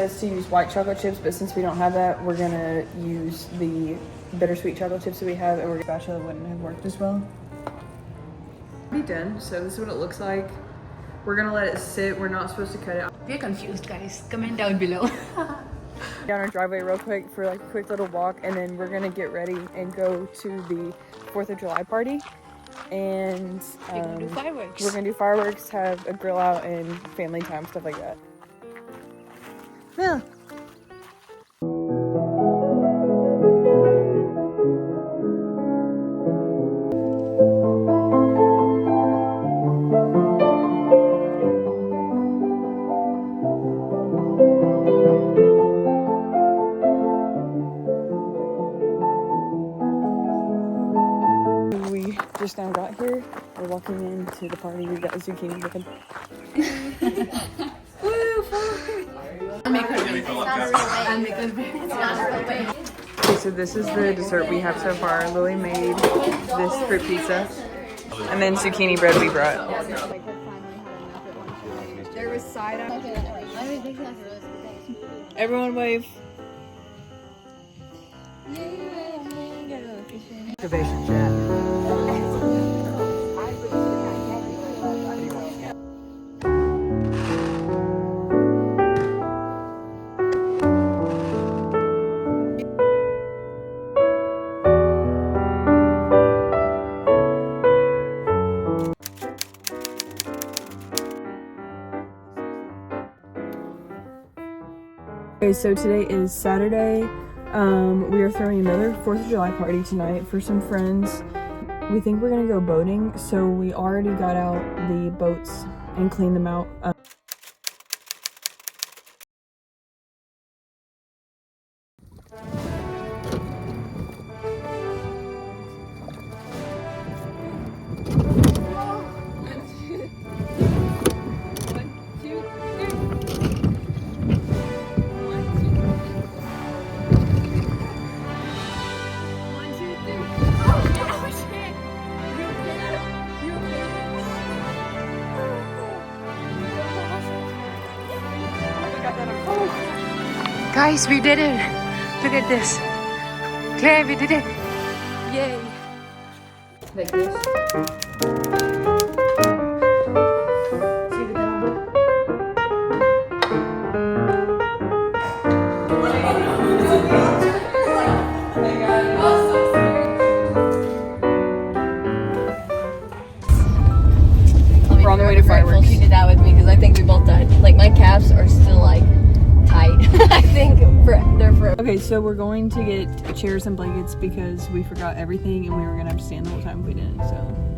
says to use white chocolate chips, but since we don't have that, we're gonna use the bittersweet chocolate chips that we have, and we're spatula wouldn't have worked as well. Be done. So this is what it looks like. We're gonna let it sit. We're not supposed to cut it. If you're confused, guys, comment down below. Down our driveway real quick for like a quick little walk, and then we're gonna get ready and go to the 4th of July party. And We're gonna do fireworks. We're gonna do fireworks, have a grill out, and family time, stuff like that. Yeah. We just now got here. We're walking into the party. We've got zucchini cooking. Okay, so this is the dessert we have so far. Lily made this fruit pizza, and then zucchini bread we brought. There was side up. Everyone wave. Activation chat. Okay, so today is Saturday. We are throwing another 4th of July party tonight for some friends. We think we're gonna go boating, so we already got out the boats and cleaned them out. Guys, we did it! Look at this. Claire, we did it! Yay! Like this. We're on the way to fireworks. She did that with me because I think we both died. Like my calves are still like tight. I think they're for. Okay, so we're going to get chairs and blankets because we forgot everything and we were gonna have to stand the whole time if we didn't. So.